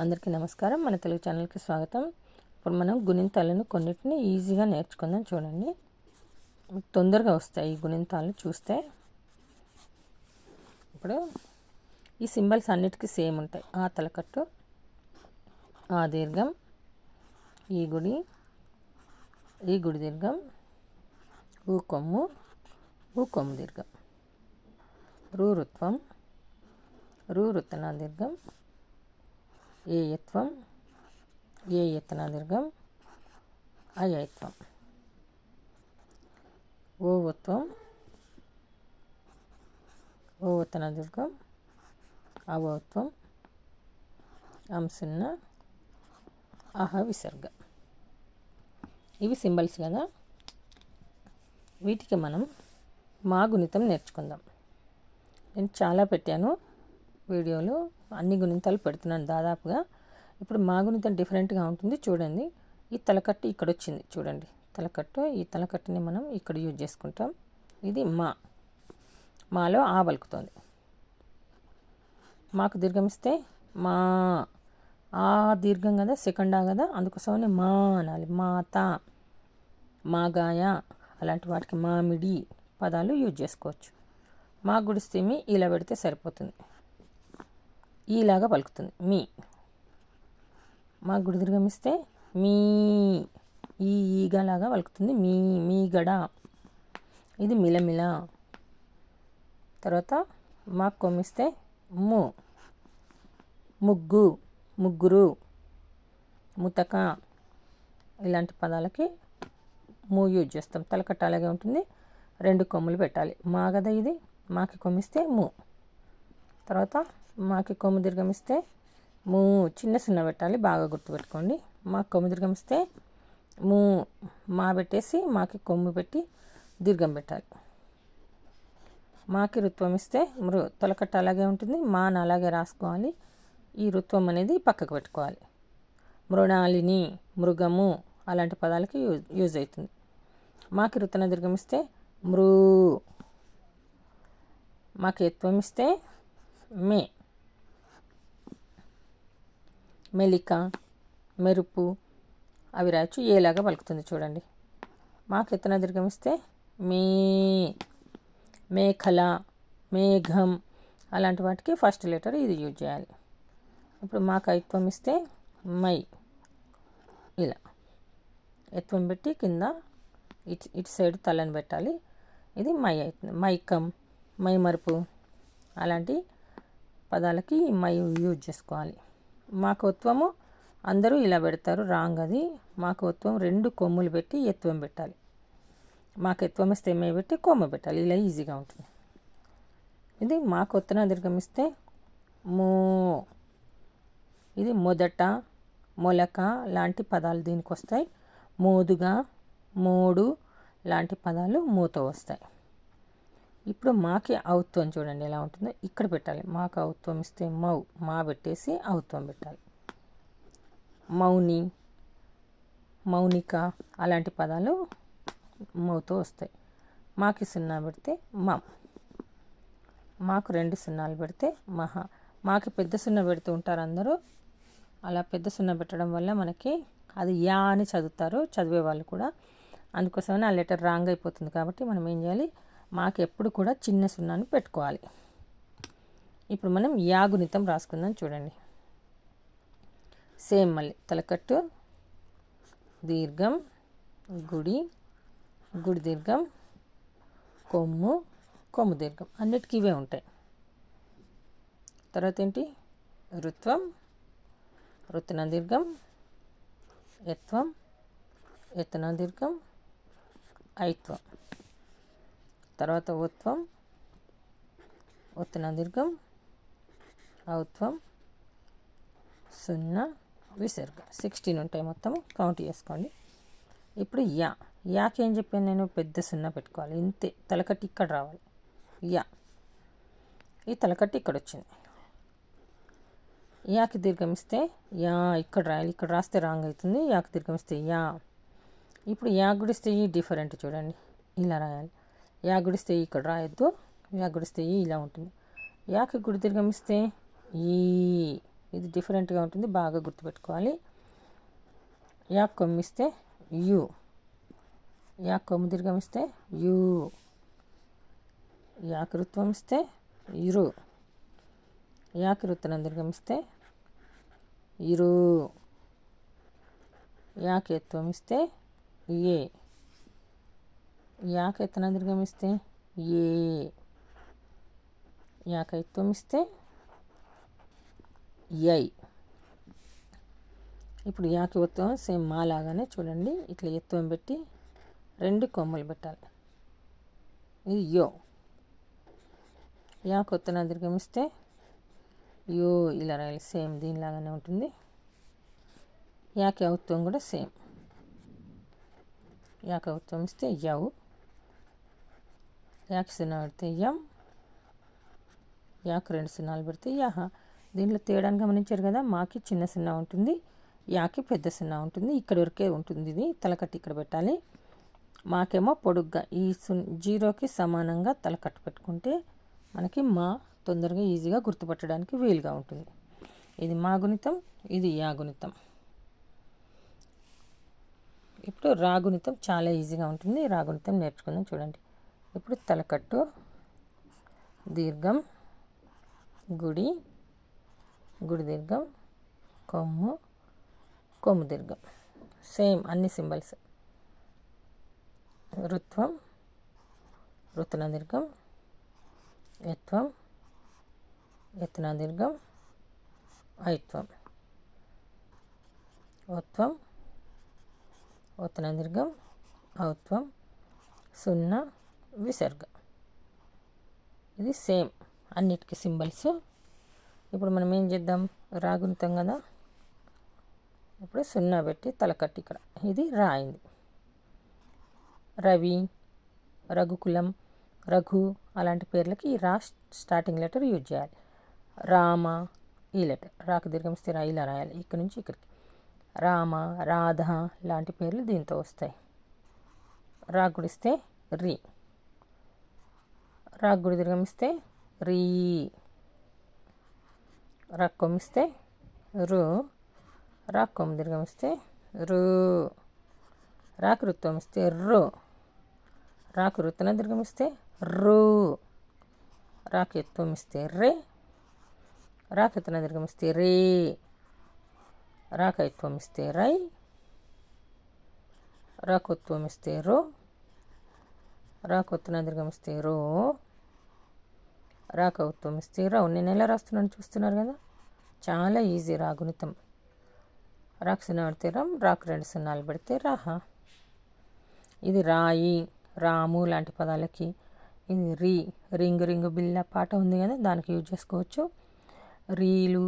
అందరికీ నమస్కారం. మన తెలుగు ఛానల్కి స్వాగతం. ఇప్పుడు మనం గుణింతాలను కొన్నిటిని ఈజీగా నేర్చుకుందాం. చూడండి, తొందరగా వస్తాయి ఈ గుణింతాలు చూస్తే. ఇప్పుడు ఈ సింబల్స్ అన్నిటికీ సేమ్ ఉంటాయి. ఆ తలకట్టు, ఆ దీర్ఘం, ఈ గుడి దీర్ఘం, ఊ కొమ్ము దీర్ఘం, రూ రుత్తన దీర్ఘం, ఏ ఎత్తన దీర్ఘం, అయత్వం, ఓ ఒత్తన దీర్ఘం, అవత్వం, అంసున్న, అహ విసర్గ. ఇవి సింబల్స్ కదా. వీటికి మనం మా గుణితం నేర్చుకుందాం. నేను చాలా పెట్టాను వీడియోలు, అన్ని గుణితాలు పెడుతున్నాను దాదాపుగా. ఇప్పుడు మా గుణితం డిఫరెంట్గా ఉంటుంది. చూడండి, ఈ తలకట్టు ఇక్కడ వచ్చింది. చూడండి, ఈ తలకట్టుని మనం ఇక్కడ యూజ్ చేసుకుంటాం. ఇది మాలో ఆ పలుకుతుంది. మాకు దీర్ఘమిస్తే మా, ఆ దీర్ఘం కదా, సెకండ్ ఆ కదా, అందుకోసమని మా అనాలి. మాత, మాగాయ అలాంటి వాటికి మామిడి పదాలు యూజ్ చేసుకోవచ్చు. మా గుడిస్తే మీ ఇలా పెడితే సరిపోతుంది. ఈలాగా పలుకుతుంది మీ. మా గుడి దీర్ఘమిస్తే మీ, ఈగలాగా పలుకుతుంది మీ గడ. ఇది మిలమిల. తర్వాత మాకు కొమ్మిస్తే ముగ్గురు, ముతక ఇలాంటి పదాలకి యూజ్ చేస్తాం. తలకట్ట అలాగే ఉంటుంది, 2 కొమ్ములు పెట్టాలి. మా కదా ఇది, మాకి కొమ్మిస్తే తర్వాత మాకి కొమ్ము దీర్ఘమిస్తే చిన్న సున్నా పెట్టాలి, బాగా గుర్తుపెట్టుకోండి. మాకు కొమ్ము దీర్ఘమిస్తే మా పెట్టేసి మాకి కొమ్ము పెట్టి దీర్ఘం పెట్టాలి. మాకి రుత్వం ఇస్తే తొలకట్ట అలాగే ఉంటుంది, మాన అలాగే రాసుకోవాలి. ఈ రుత్వం అనేది పక్కకు పెట్టుకోవాలి. మృణాలిని, మృగము అలాంటి పదాలకి యూజ్ అవుతుంది. మాకి రుత్తన దీర్ఘమిస్తే మాకి ఎత్వం ఇస్తే మెలిక, మెరుపు అవి రాయచ్చు. ఏలాగా పలుకుతుంది చూడండి. మాకు ఎత్తన దీర్ఘమిస్తే మేఖల, మేఘం అలాంటి వాటికి ఫస్ట్ లెటర్ ఇది యూజ్ చేయాలి. ఇప్పుడు మాకు ఐత్వం ఇస్తే ఇలా ఎత్వం పెట్టి కింద ఇటు సైడ్ తలని పెట్టాలి. ఇది అవుతుంది. మైకం, మైమరుపు అలాంటి పదాలకి యూజ్ చేసుకోవాలి. మాకు ఒత్వము అందరూ ఇలా పెడతారు, రాంగ్ అది. మాకు ఒత్వం 2 కొమ్ములు పెట్టి ఎత్వం పెట్టాలి. మాకు ఎత్వం ఇస్తే పెట్టి కొమ్ము పెట్టాలి. ఇలా ఈజీగా ఉంటుంది. ఇది మాకు ఒత్తన దీర్ఘమిస్తే ఇది మొదట, మొలక లాంటి పదాలు దీనికి వస్తాయి. మోదుగా, మోడు లాంటి పదాలు మూతో వస్తాయి. ఇప్పుడు మాకి ఔత్వం చూడండి ఎలా ఉంటుందో, ఇక్కడ పెట్టాలి. మాకు ఔత్వం ఇస్తే మా పెట్టేసి ఔత్వం పెట్టాలి. మౌనిక అలాంటి పదాలు మౌతో వస్తాయి. మాకి సున్నా పెడితే మాకు 2 సున్నాలు పెడితే మాకి పెద్ద సున్నా పెడుతూ ఉంటారు అందరూ. అలా పెద్ద సున్నా పెట్టడం వల్ల మనకి అది యా అని చదువుతారు, చదివే వాళ్ళు కూడా. అందుకోసమని ఆ లెటర్ రాంగ్ అయిపోతుంది. కాబట్టి మనం ఏం చేయాలి, మాకు ఎప్పుడు కూడా చిన్న సున్నాను పెట్టుకోవాలి. ఇప్పుడు మనం యా గుణితం రాసుకుందాం. చూడండి, సేమ్ మళ్ళీ తలకట్టు, దీర్ఘం, గుడి దీర్ఘం, కొమ్ము దీర్ఘం అన్నిటికీ ఇవే ఉంటాయి. తర్వాత ఏంటి, రుత్తన దీర్ఘం, ఎత్తన దీర్ఘం, ఐత్వం. తర్వాత ఒత్తన దీర్ఘం, ఔత్వం, సున్నా, విసర్గ. 16 ఉంటాయి మొత్తం, కౌంట్ చేసుకోండి. ఇప్పుడు యాకి ఏం చెప్పాను నేను, పెద్ద సున్నా పెట్టుకోవాలి. ఇంతే, తలకట్టి ఇక్కడ రావాలి. ఈ తలకట్టి ఇక్కడ వచ్చింది. యాకి దీర్ఘమిస్తే ఇక్కడ రాయాలి. ఇక్కడ రాస్తే రాంగ్ అవుతుంది. యాకి దీర్ఘమిస్తే ఇప్పుడు యా గుడిస్తే డిఫరెంట్ చూడండి, ఇలా రాయాలి. యా గుడిస్తే ఇక్కడ రాయొద్దు, యా గుడిస్తే ఇలా ఉంటుంది. యాకి గుడి దీర్ఘమిస్తే ఇది డిఫరెంట్గా ఉంటుంది, బాగా గుర్తుపెట్టుకోవాలి. యాక్ కొమ్మిస్తే యు, యాక్ కొమ్ము దీర్ఘమిస్తే యు, యాక్ రుత్వం ఇస్తే ఇరు, యాక్ రుత్తనం దీర్ఘమిస్తే ఇరు, యాక్ ఎత్వం ఇస్తే ఏ, యాక్ ఎత్తనం దీర్ఘమిస్తే ఏ, యాక్ ఐత్వం ఇస్తే యై. ఇప్పుడు యాకి ఒత్వం సేమ్ మా లాగానే చూడండి, ఇట్లా ఎత్వం పెట్టి 2 కొమ్మలు పెట్టాలి. ఇది యో. యాకి ఒత్తన దీర్ఘమిస్తే యో ఇలా రాయాలి, సేమ్ దీనిలాగానే ఉంటుంది. యాకి ఔత్వం కూడా సేమ్, యాకి ఔత్వం ఇస్తే యౌ, యాకి సున్నా పెడితే యం, యాకి 2 సున్నాలు పెడితే యహ. దీంట్లో తేడాన్ని గమనించారు కదా, మాకి చిన్న సున్నా ఉంటుంది, యాకి పెద్ద సున్నా ఉంటుంది. ఇక్కడ వరకే ఉంటుంది, ఇది తలకట్టు ఇక్కడ పెట్టాలి. మాకేమో పొడుగ్గా ఈ 0కి సమానంగా తలకట్టు పెట్టుకుంటే మనకి మా తొందరగా ఈజీగా గుర్తుపట్టడానికి వీలుగా ఉంటుంది. ఇది మా గుణితం, ఇది యా గుణితం. ఇప్పుడు రా గుణితం చాలా ఈజీగా ఉంటుంది, రా గుణితం నేర్చుకుందాం చూడండి. ఇప్పుడు తలకట్టు, దీర్ఘం, గుడి, గుడి దీర్ఘం, కొమ్ము, కొమ్ము దీర్ఘం, సేమ్ అన్ని సింబల్స్. రుత్వం, రుత్న దీర్ఘం, యత్వం, యత్న దీర్ఘం, ఐత్వం, ఒత్వం, ఒత్న దీర్ఘం, ఔత్వం, సున్నా, విసర్గ. ఇది సేమ్ అన్నిటికీ సింబల్స్. ఇప్పుడు మనం ఏం చేద్దాం, రాగునితాం కదా, ఇప్పుడు సున్నా పెట్టి తలకట్టి ఇక్కడ ఇది రాయింది. రవి, రఘుకులం, రఘు అలాంటి పేర్లకి ఈ రా స్టార్టింగ్ లెటర్ యూజ్ చేయాలి. రామ ఈ లెటర్, రాకు దీర్ఘమిస్తే రా ఇలా రాయాలి, ఇక్కడ నుంచి ఇక్కడికి. రామ, రాధ లాంటి పేర్లు దీంతో వస్తాయి. రాకు గుడిస్తే రి, రాకు గుడి దీర్ఘమిస్తే రీ, రాకు కొమ్మిస్తే రు, రాకు కొమ్ము దీర్ఘమిస్తే రు, రాకు రుత్వం ఇస్తే రు, రాకు రుత్తన దీర్ఘమిస్తే రు, రాకు ఎత్వం ఇస్తే రే, రాకు ఎత్తన దీర్ఘమిస్తే రే, రాకు ఐత్వం ఇస్తే రై, రాకు ఒత్వం ఇస్తే రో, రాకు ఒత్తన దీర్ఘమిస్తే రో, రాకు ఔత్వం ఇస్తే రౌ. నేను ఎలా రాస్తున్నాను చూస్తున్నారు కదా, చాలా ఈజీ రా గుణితం. రాకు సున్నా పెడితే రమ్, రాకు 2 సున్నాలు పెడితే రాహ. ఇది రాయి, రాము లాంటి పదాలకి. ఇది రీ, రింగు రింగు బిల్ల పాట ఉంది కదా, దానికి యూజ్ చేసుకోవచ్చు. రీలు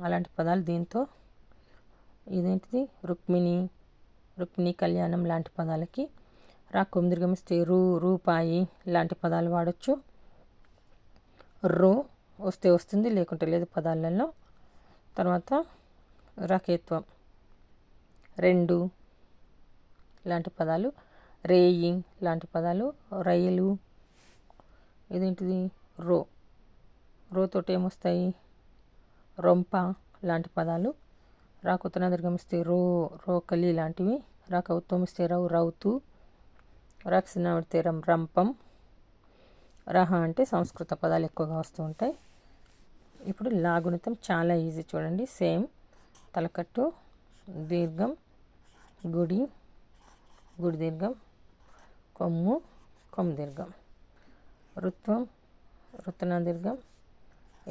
అలాంటి పదాలు దీంతో. ఇదేంటిది రుక్మిణి, రుక్మిణి కళ్యాణం లాంటి పదాలకి. రాకు దీర్ఘమిస్తే రూ, రూపాయి లాంటి పదాలు వాడచ్చు. రో వస్తే వస్తుంది, లేకుంటే లేదు పదాలలో. తర్వాత రాకేత్వం, 2 లాంటి పదాలు. రేయి లాంటి పదాలు, రైలు. ఇదేంటిది రో, రోతోటి ఏమొస్తాయి, రొంప లాంటి పదాలు. రాకుతన దీర్ఘమిస్తే రో, రోకలి లాంటివి. రాక ఉత్వం ఇస్తే రౌ, రౌతు. రాకు సున్నా పెడితే రం, రంపం. రహ అంటే సంస్కృత పదాలు ఎక్కువగా వస్తూ ఉంటాయి. ఇప్పుడు లా గుణితం చాలా ఈజీ చూడండి, సేమ్ తలకట్టు, దీర్ఘం, గుడి, గుడి దీర్ఘం, కొమ్ము, కొమ్ము దీర్ఘం, రుత్వం, రుత్తన దీర్ఘం,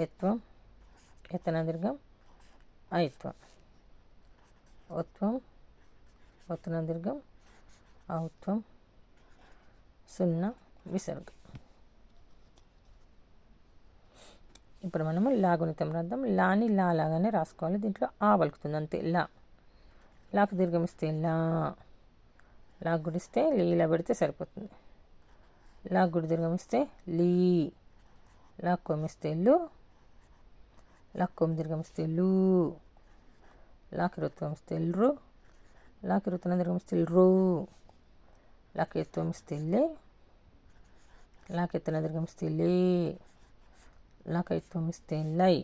యత్వం, యతన దీర్ఘం, ఐత్వం, ఒత్వం, ఒత్తన దీర్ఘం, ఔత్వం, సున్నా, విసర్గ. ఇప్పుడు మనము లా గుణితం రాద్దాం. లాని లా లాగానే రాసుకోవాలి, దీంట్లో ఆ పలుకుతుంది అంతే. లా, లాకు దీర్ఘమిస్తే లా, లాకు గుడిస్తే లీలా పెడితే సరిపోతుంది. లాకు గుడి దీర్ఘమిస్తే లీ, లాకు కొమ్మిస్తే లు, లాకు కొమ్ము దీర్ఘమిస్తే లూ, లాకు రుత్వం ఇస్తే రు, లాకు రుత్తన దీర్ఘమిస్తే రూ, లాకు ఎత్వం ఇస్తే లే, లాకు ఎత్తన దీర్ఘమిస్తే లే, లాకు ఐత్వం ఇస్తే లై.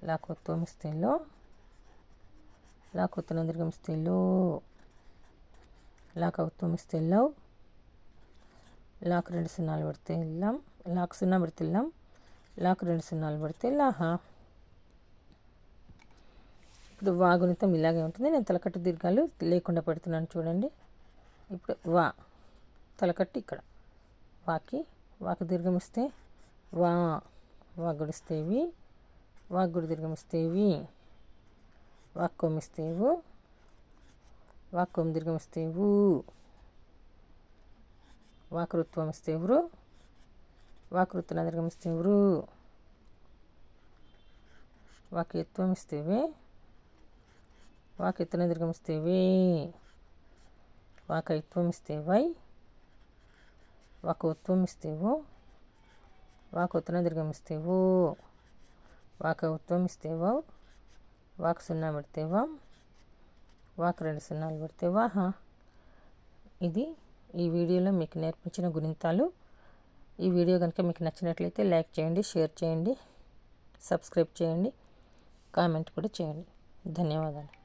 లాక్ ఒత్వం ఇస్తే లో, లాక్ ఒత్తున దీర్ఘమిస్తే లో, లాక్ ఒత్వం ఇస్తే లవ్, లాక్ 2 సున్నాలు పెడితే లం, లాక్ 0 పెడితే లం, లాక్ 2 సున్నాలు పెడితే లాహ. ఇప్పుడు వా గుణితం ఇలాగే ఉంటుంది. నేను తలకట్టు దీర్ఘాలు లేకుండా పెడుతున్నాను చూడండి. ఇప్పుడు వా తలకట్టు ఇక్కడ వాకు దీర్ఘం ఇస్తే వా, వా గుడిస్తే వి, వాకు గుడి దీర్ఘం ఇస్తే వి, వాక్కోం ఇస్తే వు, వాక్కోం దీర్ఘం ఇస్తే వు, వాకృత్వం ఇస్తే వృ, వాకృత్తున దీర్ఘం ఇస్తే వృ, వాక్యత్వం ఇస్తే వే, వాకెత్తున దీర్ఘం ఇస్తే వే, వాకైత్వం ఇస్తే వై, వాకోత్వం ఇస్తే వో, వాకొత్తున దీర్ఘం ఇస్తే వో, వాకౌత్వం ఇస్తే వౌ, వాకు 0 పెడితే వం, వాకు 2 సున్నాలు పెడితే వాహ. ఇది ఈ వీడియోలో మీకు నేర్పించిన గుణింతాలు. ఈ వీడియో కనుక మీకు నచ్చినట్లయితే లైక్ చేయండి, షేర్ చేయండి, సబ్స్క్రైబ్ చేయండి, కామెంట్ కూడా చేయండి. ధన్యవాదాలు.